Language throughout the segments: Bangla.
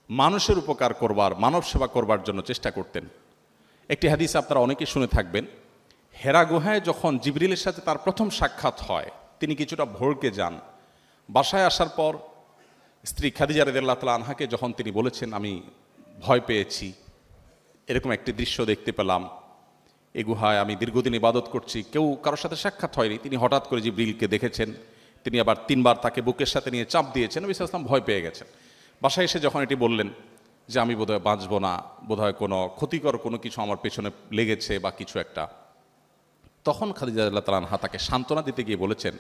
মানুষের উপকার করবার, মানব সেবা করবার জন্য চেষ্টা করতেন। একটি হাদিস আপনারা অনেকেই শুনে থাকবেন, হেরা গুহায় যখন জিবরিলের সাথে তার প্রথম সাক্ষাৎ হয়, তিনি কিছুটা ভড়কে যান। বাসায় আসার পর স্ত্রী খাদিজা রাদিয়াল্লাহু তাআলা আনহাকে যখন তিনি বলেছেন, আমি ভয় পেয়েছি, এরকম একটি দৃশ্য দেখতে পেলাম, এই গুহায় আমি দীর্ঘদিন ইবাদত করছি, কেউ কারোর সাথে সাক্ষাৎ হয়নি, তিনি হঠাৎ করে জিবরিলকে দেখেছেন, তিনি আবার 3 বার তাকে বুকের সাথে নিয়ে চাপ দিয়েছেন, নবী সাল্লাল্লাহু আলাইহি ওয়াসাল্লাম ভয় পেয়ে গেছেন। বাসায় এসে যখন এটি বললেন যে আমি বোধহয় বাঁচব না, বোধহয় কোনো ক্ষতিকর কোনো কিছু আমার পেছনে লেগেছে বা কিছু একটা, তখন খাদিজা রাদিয়াল্লাহু তাআলা আনহা তাকে সান্ত্বনা দিতে গিয়ে বলেছেন,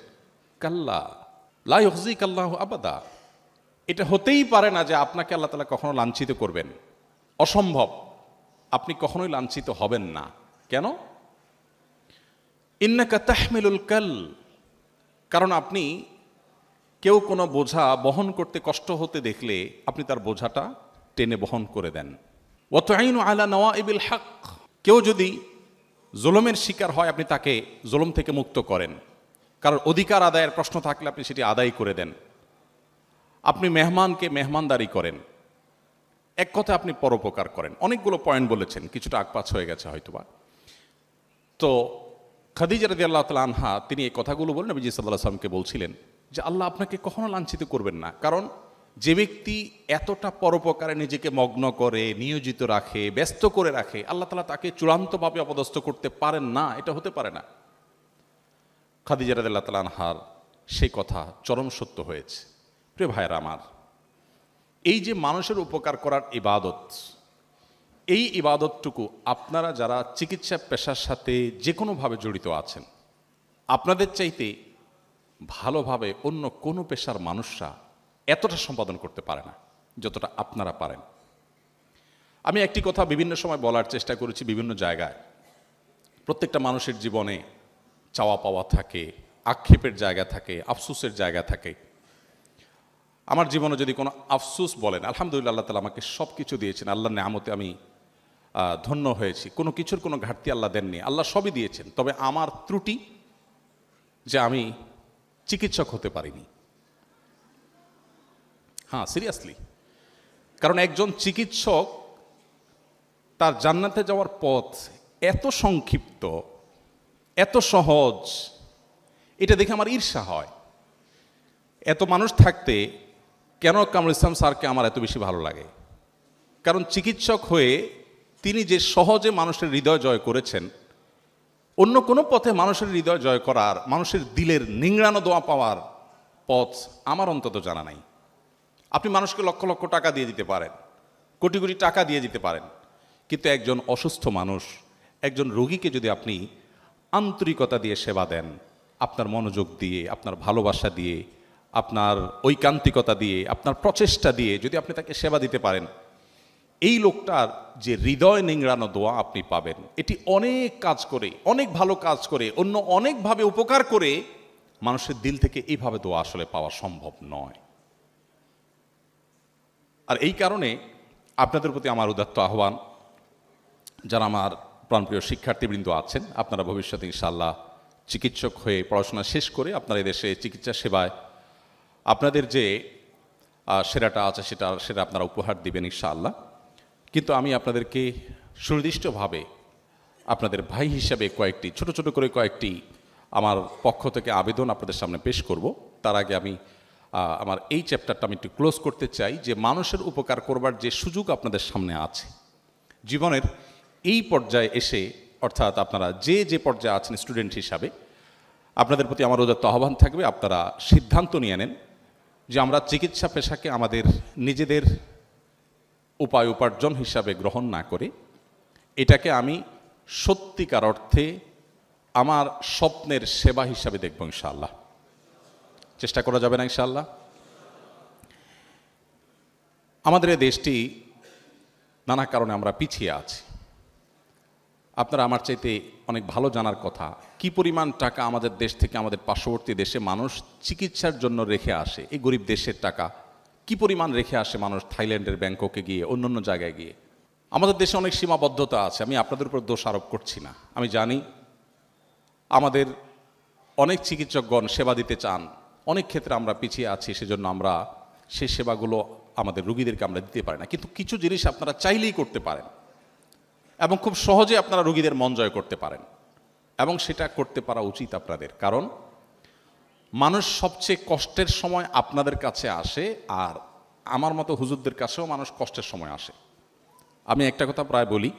কাল্লা লা ইউখজিকাল্লাহু আবাদা, এটা হতেই পারে না যে আপনাকে আল্লাহ তাআলা কখনো লাঞ্ছিত করবেন, অসম্ভব, আপনি কখনোই লাঞ্ছিত হবেন না। কেন? ইন্নাকা তাহমিলুল কাল, কারণ আপনি কেউ কোনো বোঝা বহন করতে কষ্ট হতে দেখলে আপনি তার বোঝাটা টেনে বহন করে দেন। ওয়া তুঈনু আলা নওয়াইবিল হক, কেউ যদি জুলুমের শিকার হয় আপনি তাকে জুলুম থেকে মুক্ত করেন, কারণ অধিকার আদায়ের প্রশ্ন থাকলে আপনি সেটি আদায় করে দেন। আপনি মেহমানকে মেহমানদারি করেন, এক কথায় আপনি পরোপকার করেন। অনেকগুলো পয়েন্ট বলেছেন, কিছুটা আগপাছ হয়ে গেছে হয়তোবা। তো খাদিজা রাদিয়াল্লাহু তাআলা আনহা তিনি এই কথাগুলো বলেন নবী সাল্লাল্লাহু আলাইহি ওয়াসাল্লামকে বলছিলেন যে আল্লাহ আপনাকে কখনো লাঞ্ছিত করবেন না, কারণ যে ব্যক্তি এতটা পরোপকারে নিজেকে মগ্ন করে, নিয়োজিত রাখে, ব্যস্ত করে রাখে, আল্লাহ তাআলা তাকে চূড়ান্তভাবে অপদস্থ করতে পারেন না, এটা হতে পারে না। খাদিজা রাদিয়াল্লাহু তাআলা আনহার সেই কথা চরম সত্য হয়েছে। প্রিয় ভাইয়েরা আমার, এই যে মানুষের উপকার করার ইবাদত, এই ইবাদতটুকু আপনারা যারা চিকিৎসা পেশার সাথে যে কোনোভাবে জড়িত আছেন, আপনাদের চাইতে ভালোভাবে অন্য কোনো পেশার মানুষরা এতটা সম্পাদন করতে পারে না যতটা আপনারা পারেন। আমি একটি কথা বিভিন্ন সময় বলার চেষ্টা করেছি বিভিন্ন জায়গায়, প্রত্যেকটা মানুষের জীবনে চাওয়া পাওয়া থাকে, আক্ষেপের জায়গা থাকে, আফসোসের জায়গা থাকে। আমার জীবনে যদি কোনো আফসোস বলেন, আলহামদুলিল্লাহ আল্লাহ তাআলা আমাকে সব কিছু দিয়েছেন, আল্লাহর নেয়ামতে আমি ধন্য হয়েছি, কোনো কিছুর কোনো ঘাটতি আল্লাহ দেননি, আল্লাহ সবই দিয়েছেন। তবে আমার ত্রুটি যে আমি চিকিৎসক হতে পারিনি। হ্যাঁ, সিরিয়াসলি, কারণ একজন চিকিৎসক তার জান্নাতে যাওয়ার পথ এত সংক্ষিপ্ত, এত সহজ, এটা দেখে আমার ঈর্ষা হয়। এত মানুষ থাকতে কেন কামরুল ইসলাম স্যারকে আমার এত বেশি ভালো লাগে? কারণ চিকিৎসক হয়ে তিনি যে সহজে মানুষের হৃদয় জয় করেছেন, অন্য কোনো পথে মানুষের হৃদয় জয় করার, মানুষের দিলের নিংড়ানো দোয়া পাওয়ার পথ আমার অন্তত জানা নাই। আপনি মানুষকে লক্ষ লক্ষ টাকা দিয়ে দিতে পারেন, কোটি কোটি টাকা দিয়ে দিতে পারেন, কিন্তু একজন অসুস্থ মানুষ, একজন রোগীকে যদি আপনি আন্তরিকতা দিয়ে সেবা দেন, আপনার মনোযোগ দিয়ে, আপনার ভালোবাসা দিয়ে, আপনার ঐকান্তিকতা দিয়ে, আপনার প্রচেষ্টা দিয়ে যদি আপনি তাকে সেবা দিতে পারেন, এই লোকটার যে হৃদয় নিংড়ানো দোয়া আপনি পাবেন, এটি অনেক কাজ করে, অনেক ভালো কাজ করে, অন্য অনেকভাবে উপকার করে মানুষের দিল থেকে এইভাবে দোয়া আসলে পাওয়া সম্ভব নয়। আর এই কারণে আপনাদের প্রতি আমার উদাত্ত আহ্বান, যারা আমার প্রাণপ্রিয় শিক্ষার্থীবৃন্দ আছেন, আপনারা ভবিষ্যতে ইনশাআল্লাহ চিকিৎসক হয়ে পড়াশোনা শেষ করে আপনারা এদেশে চিকিৎসা সেবায় আপনাদের যে সেরাটা আছে সেটা আপনারা উপহার দিবেন ইনশাআল্লাহ। কিন্তু আমি আপনাদেরকে সুনির্দিষ্টভাবে আপনাদের ভাই হিসাবে ছোট ছোট করে কয়েকটি আমার পক্ষ থেকে আবেদন আপনাদের সামনে পেশ করব। তার আগে আমি আমার এই চ্যাপ্টারটা আমি একটু ক্লোজ করতে চাই যে মানুষের উপকার করবার যে সুযোগ আপনাদের সামনে আছে জীবনের এই পর্যায়ে এসে, অর্থাৎ আপনারা যে পর্যায়ে আছেন স্টুডেন্ট হিসাবে, আপনাদের প্রতি আমার উদাত্ত আহ্বান থাকবে, আপনারা সিদ্ধান্ত নিয়ে নেন যে আমরা চিকিৎসা পেশাকে আমাদের নিজেদের উপায় উপার্জন হিসাবে গ্রহণ না করে এটাকে আমি সত্যিকার অর্থে আমার স্বপ্নের সেবা হিসাবে দেখব ইনশাআল্লাহ। চেষ্টা করা যাবে না ইনশাআল্লাহ? আমাদের এই দেশটি নানা কারণে আমরা পিছিয়ে আছি। আপনারা আমার চাইতে অনেক ভালো জানার কথা কি পরিমাণ টাকা আমাদের দেশ থেকে আমাদের পার্শ্ববর্তী দেশে মানুষ চিকিৎসার জন্য রেখে আসে। এই গরিব দেশের টাকা কি পরিমাণ রেখে আসে মানুষ থাইল্যান্ডের ব্যাংককে গিয়ে, অন্য জায়গায় গিয়ে। আমাদের দেশে অনেক সীমাবদ্ধতা আছে, আমি আপনাদের উপর দোষ আরোপ করছি না। আমি জানি আমাদের অনেক চিকিৎসকগণ সেবা দিতে চান, অনেক ক্ষেত্রে আমরা পিছিয়ে আছি, সেজন্য আমরা সেই সেবাগুলো আমাদের রোগীদেরকে আমরা দিতে পারি না, কিন্তু কিছু জিনিস আপনারা চাইলেই করতে পারেন এবং খুব সহজে আপনারা রোগীদের মন জয় করতে পারেন, এবং সেটা করতে পারা উচিত আপনাদের। কারণ মানুষ সবচেয়ে কষ্টের সময় আপনাদের কাছে আসে, আর আমার মতো হুজুরদের কাছেও মানুষ কষ্টের সময় আসে। আমি একটা কথা প্রায় বলি,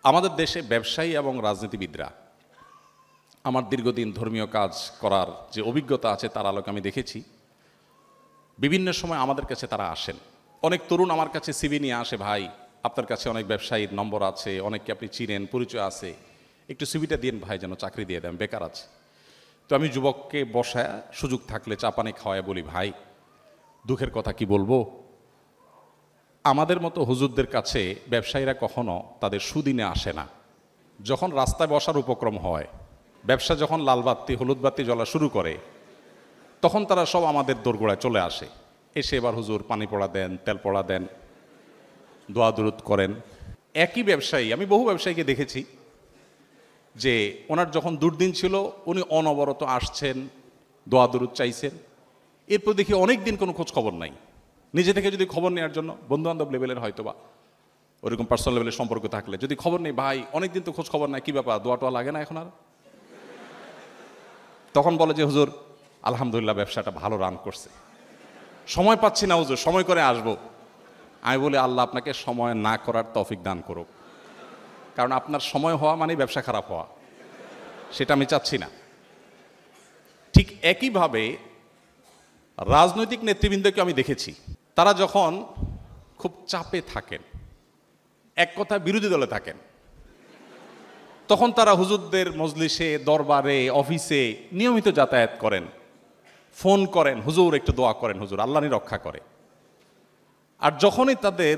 আমাদের দেশে ব্যবসায়ী এবং রাজনীতিবিদরা, আমার দীর্ঘদিন ধর্মীয় কাজ করার যে অভিজ্ঞতা আছে তার আলোকে আমি দেখেছি, বিভিন্ন সময় আমাদের কাছে তারা আসেন। অনেক তরুণ আমার কাছে সিভি নিয়ে আসে, ভাই আপনার কাছে অনেক ব্যবসায়ীর নম্বর আছে, অনেককে আপনি চিনেন, পরিচয় আছে, একটু সিভিটা দিন ভাই, যেন চাকরি দিয়ে দেন, বেকার আছে। তো আমি যুবককে বসায় সুযোগ থাকলে চা পানি খাওয়ায় বলি, ভাই দুঃখের কথা কি বলবো, আমাদের মতো হুজুরদের কাছে ব্যবসায়ীরা কখনো তাদের সুদিনে আসে না। যখন রাস্তায় বসার উপক্রম হয়, ব্যবসা যখন লাল বাতি হলুদ বাতি জ্বলা শুরু করে, তখন তারা সব আমাদের দোরগোড়ায় চলে আসে, এসে এবার হুজুর পানি পড়া দেন, তেল পড়া দেন, দোয়া দুরুদ করেন। একই ব্যবসায়ী, আমি বহু ব্যবসায়ীকে দেখেছি যে ওনার যখন দুর্দিন ছিল উনি অনবরত আসছেন, দোয়া দুরুদ চাইছেন, এরপর দেখি অনেক দিন কোনো খোঁজ খবর নাই। নিজে থেকে যদি খবর নেওয়ার জন্য বন্ধু বান্ধব লেভেলের হয়তো বা ওরকম পার্সোনাল লেভেলের সম্পর্ক থাকলে যদি খবর নেই, ভাই অনেক দিন তো খোঁজ খবর নাই, কি ব্যাপার, দোয়া টোয়া লাগে না এখন আর? তখন বলে যে হুজুর আলহামদুলিল্লাহ ব্যবসাটা ভালো রান করছে, সময় পাচ্ছি না হুজুর, সময় করে আসবো। আমি বলি আল্লাহ আপনাকে সময় না করার তৌফিক দান করুক, কারণ আপনার সময় হওয়া মানে ব্যবসা খারাপ হওয়া, সেটা আমি চাচ্ছি না। ঠিক একইভাবে রাজনৈতিক নেতৃবৃন্দকে আমি দেখেছি, তারা যখন খুব চাপে থাকেন, এক কথা বিরোধী দলে থাকেন, তখন তারা হুজুরদের মজলিসে, দরবারে, অফিসে নিয়মিত যাতায়াত করেন, ফোন করেন, হুজুর একটু দোয়া করেন, হুজুর আল্লাহ রক্ষা করে। আর যখনই তাদের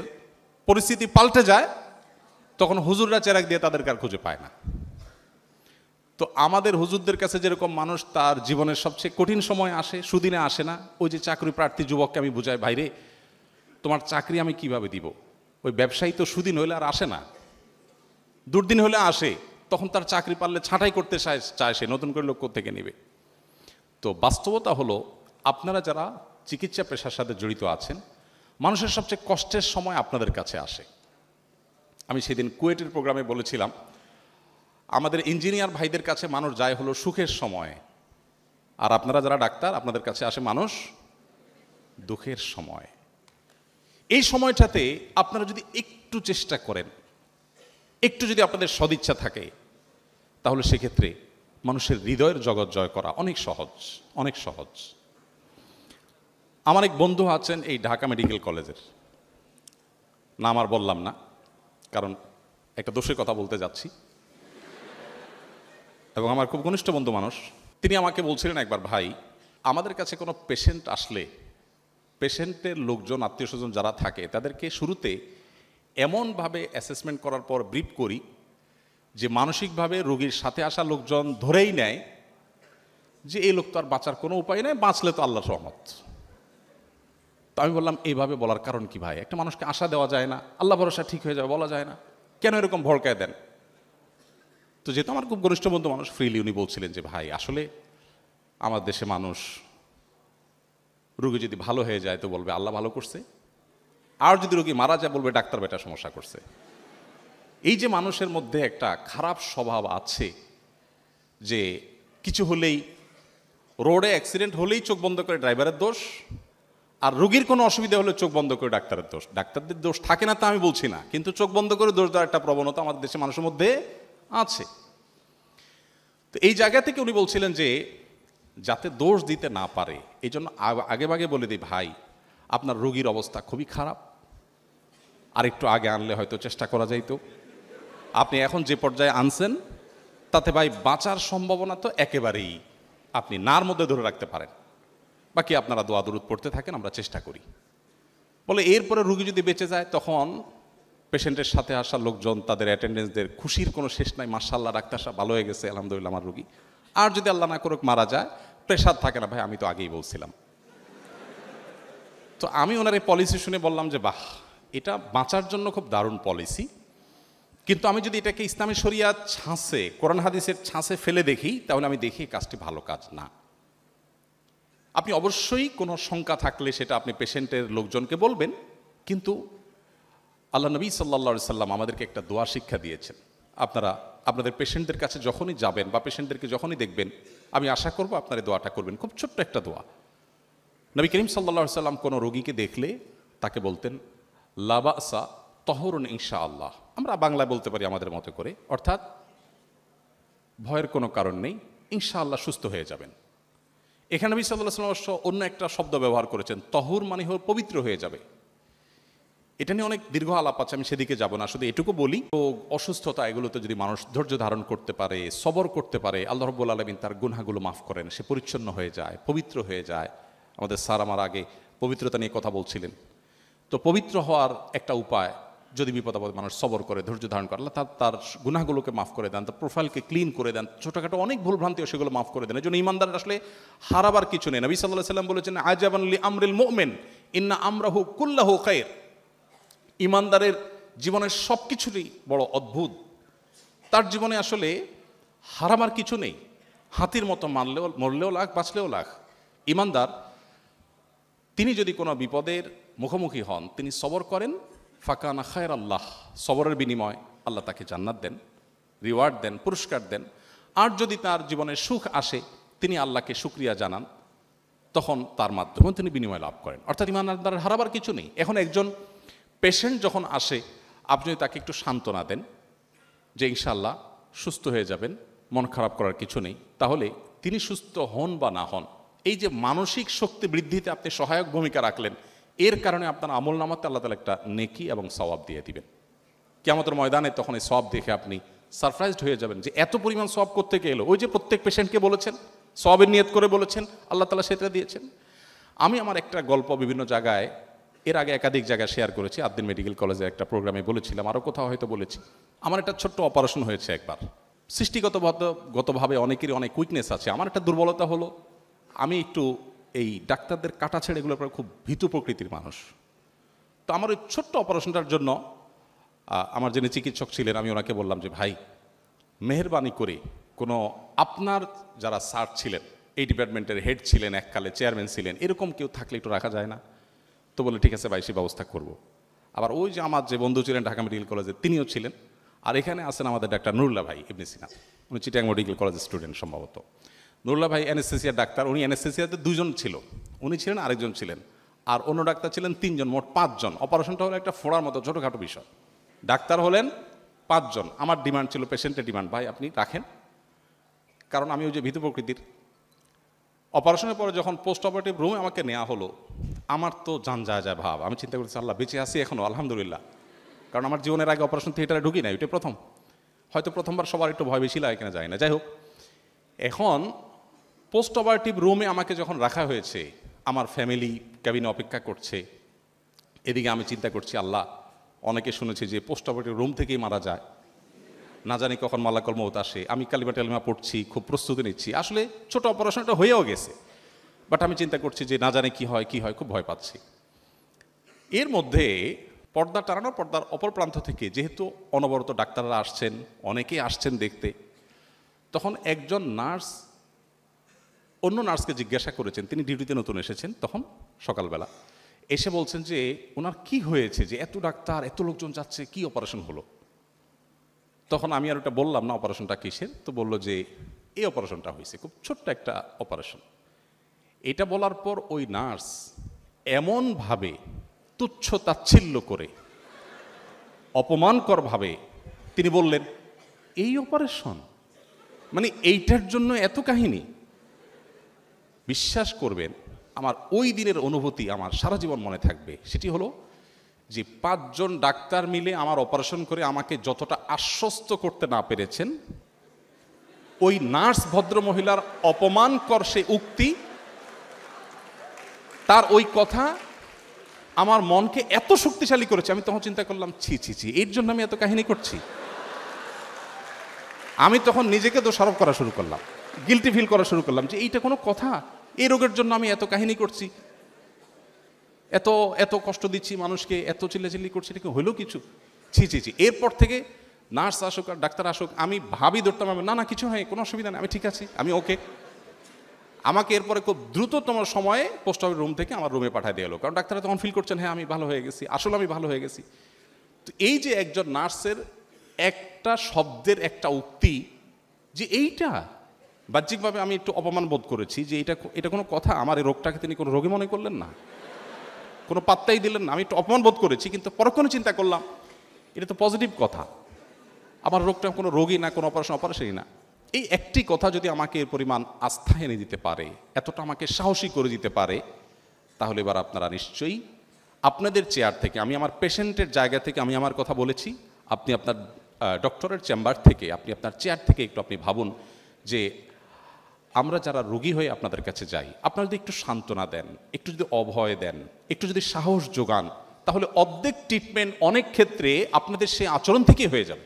পরিস্থিতি পাল্টে যায়, তখন হুজুররা চেরাক দিয়ে তাদেরকে আর খুঁজে পায় না। তো আমাদের হুজুরদের কাছে যেরকম মানুষ তার জীবনের সবচেয়ে কঠিন সময় আসে, সুদিনে আসে না। ওই যে চাকরি প্রার্থী যুবককে আমি বুঝাই, ভাইরে তোমার চাকরি আমি কিভাবে দিব, ওই ব্যবসায়ী তো সুদিন হইলে আর আসে না, দুর্দিন হলে আসে, তখন তার চাকরি পারলে ছাঁটাই করতে চায় সে, নতুন করে লোক থেকে নেবে। তো বাস্তবতা হলো, আপনারা যারা চিকিৎসা পেশার সাথে জড়িত আছেন, মানুষের সবচেয়ে কষ্টের সময় আপনাদের কাছে আসে। আমি সেদিন কুয়েটের প্রোগ্রামে বলেছিলাম, আমাদের ইঞ্জিনিয়ার ভাইদের কাছে মানুষ যায় হলো সুখের সময়, আর আপনারা যারা ডাক্তার আপনাদের কাছে আসে মানুষ দুঃখের সময়। এই সময়টাতে আপনারা যদি একটু চেষ্টা করেন, একটু যদি আপনাদের সদিচ্ছা থাকে, তাহলে সেক্ষেত্রে মানুষের হৃদয়ের জগৎ জয় করা অনেক সহজ, অনেক সহজ। আমার এক বন্ধু আছেন এই ঢাকা মেডিকেল কলেজের, নাম আর বললাম না, কারণ একটা দোষের কথা বলতে যাচ্ছি, এবং আমার খুব ঘনিষ্ঠ বন্ধু মানুষ। তিনি আমাকে বলছিলেন একবার, ভাই আমাদের কাছে কোনো পেশেন্ট আসলে, পেশেন্টের লোকজন, আত্মীয় স্বজন যারা থাকে, তাদেরকে শুরুতে এমনভাবে অ্যাসেসমেন্ট করার পর ব্রিফ করি যে মানসিকভাবে রোগীর সাথে আসা লোকজন ধরেই নেয় যে এই লোক তো আর বাঁচার কোনো উপায় নেই, বাঁচলে তো আল্লাহর রহমত। তো আমি বললাম, এইভাবে বলার কারণ কি ভাই? একটা মানুষকে আশা দেওয়া যায় না, আল্লাহ ভরসা ঠিক হয়ে যাবে বলা যায় না, কেন এরকম ভড়কায় দেন? তো যেহেতু আমার খুব ঘনিষ্ঠ বন্ধু মানুষ, ফ্রিলি উনি বলছিলেন যে ভাই আসলে আমার দেশে মানুষ রোগী যদি ভালো হয়ে যায় তো বলবে আল্লাহ ভালো করছে, আর যদি রোগী মারা যায় বলবে ডাক্তার বেটা সমস্যা করছে। এই যে মানুষের মধ্যে একটা খারাপ স্বভাব আছে যে কিছু হলেই, রোডে অ্যাক্সিডেন্ট হলেই চোখ বন্ধ করে ড্রাইভারের দোষ, আর রোগীর কোনো অসুবিধা হলে চোখ বন্ধ করে ডাক্তারের দোষ। ডাক্তারদের দোষ থাকে না তা আমি বলছি না, কিন্তু চোখ বন্ধ করে দোষ দেওয়ার একটা প্রবণতা আমাদের দেশে মানুষের মধ্যে আছে। তো এই জায়গা থেকে উনি বলছিলেন যে যাতে দোষ দিতে না পারে, এই জন্য আগে ভাগে বলে দিই, ভাই আপনার রোগীর অবস্থা খুবই খারাপ, আর একটু আগে আনলে হয়তো চেষ্টা করা যাইতো, আপনি এখন যে পর্যায়ে আনছেন তাতে ভাই বাঁচার সম্ভাবনা তো একেবারেই আপনি নার মধ্যে ধরে রাখতে পারেন, বাকি আপনারা দোয়া দুরুদ পড়তে থাকেন, আমরা চেষ্টা করি। বলে এরপরে রুগী যদি বেঁচে যায়, তখন পেশেন্টের সাথে আসা লোকজন, তাদের অ্যাটেন্ডেন্সদের খুশির কোনো শেষ নাই, মাশাআল্লাহ ডাক্তার সাহেব ভালো হয়ে গেছে, আলহামদুলিল্লাহ আমার রুগী। আর যদি আল্লাহ না করুক মারা যায়, প্রেশার থাকে না, ভাই আমি তো আগেই বলছিলাম। তো আমি ওনার এই পলিসি শুনে বললাম যে বাহ, এটা বাঁচার জন্য খুব দারুণ পলিসি, কিন্তু আমি যদি এটাকে ইসলামী শরিয়াত ছাঁচে, কোরআন হাদিসের ছাঁচে ফেলে দেখি, তাহলে আমি দেখি কাজটি ভালো কাজ না। আপনি অবশ্যই কোনো শঙ্কা থাকলে সেটা আপনি পেশেন্টের লোকজনকে বলবেন, কিন্তু আল্লাহ নবী সাল্লাল্লাহু আলাইহি সাল্লাম আমাদেরকে একটা দোয়া শিক্ষা দিয়েছেন। আপনারা আপনাদের পেশেন্টদের কাছে যখনই যাবেন বা পেশেন্টদেরকে যখনই দেখবেন, আমি আশা করব আপনারা এই দোয়াটা করবেন। খুব ছোট্ট একটা দোয়া। নবী করিম সাল্লাল্লাহু আলাইহি সাল্লাম কোনো রোগীকে দেখলে তাকে বলতেন লা বাসা তহরুন ইনশাআল্লাহ। আমরা বাংলায় বলতে পারি আমাদের মতো করে, অর্থাৎ ভয়ের কোনো কারণ নেই, ইনশাআল্লাহ সুস্থ হয়ে যাবেন। এখানে নবী সাল্লাল্লাহু আলাইহি সাল্লাম অন্য একটা শব্দ ব্যবহার করেছেন, তহুর মানে হল পবিত্র হয়ে যাবে। এটা নিয়ে অনেক দীর্ঘ আলাপ আছে, আমি সেদিকে যাব না, শুধু এটুকু বলি, রোগ অসুস্থতা এগুলোতে যদি মানুষ ধৈর্য ধারণ করতে পারে, সবর করতে পারে, আল্লাহ রাব্বুল আলামিন তার গুনাহগুলো মাফ করেন, সে পরিচ্ছন্ন হয়ে যায়, পবিত্র হয়ে যায়। আমাদের স্যার আমার আগে পবিত্রতা নিয়ে কথা বলছিলেন। তো পবিত্র হওয়ার একটা উপায়, যদি বিপদ আপদে মানুষ সবর করে, ধৈর্য ধারণ করে, আল্লাহ তার গুনাহগুলোকে মাফ করে দেন, তার প্রোফাইলকে ক্লিন করে দেন, ছোটোখাটো অনেক ভুলভ্রান্তিও সেগুলো মাফ করে দেন। এই জন্য ইমানদার আসলে হারাবার কিছু নেই। নবী সাল্লাল্লাহু আলাইহি সাল্লাম বলেছেন আজাবান লি আমরিল মুমিন ইন্না আমরাহু কুল্লাহু খায়র। ইমানদারের জীবনের সব কিছুরই বড় অদ্ভুত। তার জীবনে আসলে হারাবার কিছু নেই। হাতির মতো মরলেও লাখ, বাঁচলেও লাখ। ইমানদার তিনি যদি কোনো বিপদের মুখোমুখি হন, তিনি সবর করেন, ফাকানা খায়র আল্লাহ, সবরের বিনিময় আল্লাহ তাকে জান্নাত দেন, রিওয়ার্ড দেন, পুরস্কার দেন। আর যদি তার জীবনে সুখ আসে, তিনি আল্লাহকে শুকরিয়া জানান, তখন তার মাধ্যমে তিনি বিনিময় লাভ করেন। অর্থাৎ ইমানদারের হারাবার কিছু নেই। এখন একজন পেশেন্ট যখন আসে, আপনি তাকে একটু সান্ত্বনা দেন যে ইনশাআল্লাহ সুস্থ হয়ে যাবেন, মন খারাপ করার কিছু নেই, তাহলে তিনি সুস্থ হন বা না হন, এই যে মানসিক শক্তি বৃদ্ধিতে আপনি সহায়ক ভূমিকা রাখলেন, এর কারণে আপনার আমল নামাতে আল্লাহ তাআলা একটা নেকি এবং সওয়াব দিয়ে দিবেন। কিয়ামতের ময়দানে তখন এই সওয়াব দেখে আপনি সারপ্রাইজড হয়ে যাবেন যে এত পরিমাণ সওয়াব কোত্থেকে এলো। ওই যে প্রত্যেক পেশেন্টকে বলেছেন, সওয়াবের নিয়ত করে বলেছেন, আল্লাহ তাআলা সেটা দিয়েছেন। আমি আমার একটা গল্প বিভিন্ন জায়গায়, এর আগে একাধিক জায়গায় শেয়ার করেছি। আদ্দিন মেডিকেল কলেজের একটা প্রোগ্রামে বলেছিলাম, আরও কোথাও হয়তো বলেছি। আমার একটা ছোট্ট অপারেশন হয়েছে একবার। সৃষ্টিগতভাবে অনেকেরই অনেক উইকনেস আছে। আমার একটা দুর্বলতা হলো, আমি একটু এই ডাক্তারদের কাটা ছেড়ে এগুলোর পরে খুব ভীতু প্রকৃতির মানুষ। তো আমার ওই ছোট্ট অপারেশনটার জন্য আমার যিনি চিকিৎসক ছিলেন, আমি ওনাকে বললাম যে ভাই, মেহেরবানি করে কোনো আপনার যারা স্যার ছিলেন, এই ডিপার্টমেন্টের হেড ছিলেন, এককালে চেয়ারম্যান ছিলেন, এরকম কেউ থাকলে একটু রাখা যায় না? তো বলে ঠিক আছে ভাই, সে ব্যবস্থা করব। আবার ওই যে আমার যে বন্ধু ছিলেন ঢাকা মেডিকেল কলেজে, তিনিও ছিলেন। আর এখানে আছেন আমাদের ডাক্তার নুরুল্লাহ ভাই ইবনে সিনা, উনি চিটাগাং মেডিকেল কলেজের স্টুডেন্ট সম্ভবত। নুরুল্লাহ ভাই অ্যানেস্থেসিয়ার ডাক্তার, উনি অ্যানেস্থেসিয়াতে 2 জন ছিল, উনি ছিলেন, আরেকজন ছিলেন, আর অন্য ডাক্তার ছিলেন 3 জন, মোট 5 জন। অপারেশনটা হলো একটা ফোড়ার মতো ছোটোখাটো বিষয়। ডাক্তার হলেন 5 জন। আমার ডিমান্ড ছিল, পেশেন্টের ডিমান্ড, ভাই আপনি রাখেন, কারণ আমি ওই যে ভীতু প্রকৃতির। অপারেশনের পরে যখন পোস্ট অপারেটিভ রুমে আমাকে নেওয়া হলো, আমার তো জান যায় যায় ভাব। আমি চিন্তা করছি আল্লাহ বেঁচে আছি এখনও, আলহামদুলিল্লাহ। কারণ আমার জীবনের আগে অপারেশন থিয়েটারে ঢুকি না, ওইটা প্রথম। হয়তো প্রথমবার সবার একটু ভয় বেশি লাগে কিনা যায় না, যাই হোক। এখন পোস্ট অপারেটিভ রুমে আমাকে যখন রাখা হয়েছে, আমার ফ্যামিলি ক্যাবিনে অপেক্ষা করছে, এদিকে আমি চিন্তা করছি আল্লাহ, অনেকে শুনেছি যে পোস্ট অপারেটিভ রুম থেকেই মারা যায়, না জানি কখন মালাকুল মউত আসে। আমি কালিমা টালিমা পড়ছি, খুব প্রস্তুতি নিচ্ছি। আসলে ছোট অপারেশনটা হয়েও গেছে, বাট আমি চিন্তা করছি যে না জানি কি হয়, খুব ভয় পাচ্ছি। এর মধ্যে পর্দা টানানো, পর্দার অপর প্রান্ত থেকে যেহেতু অনবরত ডাক্তাররা আসছেন, অনেকেই আসছেন দেখতে, তখন একজন নার্স অন্য নার্সকে জিজ্ঞাসা করেছেন, তিনি ডিউটিতে নতুন এসেছেন তখন সকালবেলা, এসে বলছেন যে ওনার কি হয়েছে, যে এত ডাক্তার, এত লোকজন যাচ্ছে, কি অপারেশন হলো? তখন আমি আর ওটা বললাম না অপারেশনটা কিসের। তো বলল যে এই অপারেশনটা হয়েছে, খুব ছোট্ট একটা অপারেশন। এটা বলার পর ওই নার্স এমনভাবে তুচ্ছ তাচ্ছিল্য করে, অপমানকরভাবে তিনি বললেন, এই অপারেশন মানে এইটার জন্য এত কাহিনী? বিশ্বাস করবেন, আমার ওই দিনের অনুভূতি আমার সারা জীবন মনে থাকবে। সেটি হলো যে 5 জন ডাক্তার মিলে আমার অপারেশন করে আমাকে যতটা আশ্বস্ত করতে না পেরেছেন, ওই নার্স ভদ্রমহিলার অপমানকর সে উক্তি, তার ওই কথা আমার মনকে এত শক্তিশালী করেছে। আমি তখন চিন্তা করলাম, ছি ছি ছি, এর জন্য আমি এত কাহিনী করছি। আমি তখন নিজেকে দোষারোপ করা শুরু করলাম, গিলটি ফিল করা শুরু করলাম যে এইটা কোনো কথা, এই রোগের জন্য আমি এত কাহিনী করছি, এত এত কষ্ট দিচ্ছি মানুষকে, এত চিল্লাচিল্লি করছি, এটা কি হইলো কিছু? ছি ছি ছি। এরপর থেকে নার্স আসুক আর ডাক্তার আসুক, আমি ভাবি ধরতাম, না না কিছু হয়, কোনো অসুবিধা নেই, আমি ঠিক আছি, আমি ওকে। আমাকে এরপরে খুব দ্রুততম সময়ে পোস্ট অফিস রুম থেকে আমার রুমে পাঠিয়ে দিয়ে এলো, কারণ ডাক্তাররা তখন ফিল করছেন হ্যাঁ আমি ভালো হয়ে গেছি, আসলে আমি ভালো হয়ে গেছি। তো এই যে একজন নার্সের একটা শব্দের একটা উক্তি, যে এইটা বাহ্যিকভাবে আমি একটু অপমান বোধ করেছি যে এটা কোনো কথা, আমার এই রোগটাকে তিনি কোনো রোগী মনে করলেন না, কোনো পাত্তাই দিলেন না, আমি একটু অপমান বোধ করেছি, কিন্তু পরক্ষণে চিন্তা করলাম এটা তো পজিটিভ কথা, আমার রোগটা কোনো রোগী না, কোনো অপারেশনই না। এই একটি কথা যদি আমাকে এর পরিমাণ আস্থা এনে দিতে পারে, এতটা আমাকে সাহসী করে দিতে পারে, তাহলে এবার আপনারা নিশ্চয়ই আপনাদের চেয়ার থেকে, আমি আমার পেশেন্টের জায়গা থেকে আমি আমার কথা বলেছি, আপনি আপনার ডক্টরের চেম্বার থেকে, আপনি আপনার চেয়ার থেকে একটু আপনি ভাবুন যে আমরা যারা রোগী হয়ে আপনাদের কাছে যাই, আপনারা যদি একটু সান্ত্বনা দেন, একটু যদি অভয় দেন, একটু যদি সাহস যোগান, তাহলে অর্ধেক ট্রিটমেন্ট অনেক ক্ষেত্রে আপনাদের সেই আচরণ থেকেই হয়ে যাবে।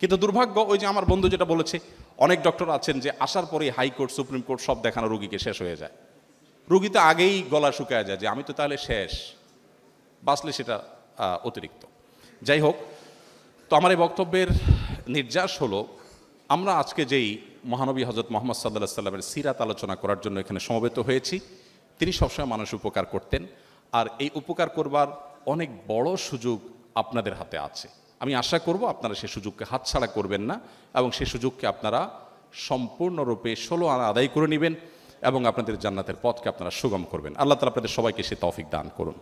কিন্তু দুর্ভাগ্য, ওই যে আমার বন্ধু যেটা বলেছে, অনেক ডক্টর আছেন যে আসার পরেই হাইকোর্ট সুপ্রিম কোর্ট সব দেখানো রোগীকে শেষ হয়ে যায়, রোগী তো আগেই গলা শুকায় যায় যে আমি তো তাহলে শেষ, বাঁচলে সেটা অতিরিক্ত। যাই হোক, তো আমার এই বক্তব্যের নির্যাস হলো, আমরা আজকে যেই মহানবী হজরত মোহাম্মদ সাল্লাল্লাহু আলাইহি সাল্লামের সিরাত আলোচনা করার জন্য এখানে সমবেত হয়েছি, তিনি সবসময় মানুষ উপকার করতেন, আর এই উপকার করবার অনেক বড় সুযোগ আপনাদের হাতে আছে। আমি আশা করব আপনারা সেই সুযোগকে হাতছাড়া করবেন না, এবং সেই সুযোগকে আপনারা সম্পূর্ণরূপে 16 আনা আদায় করে নেবেন, এবং আপনাদের জান্নাতের পথকে আপনারা সুগম করবেন। আল্লাহ তাআলা আপনাদের সবাইকে সে তৌফিক দান করুন।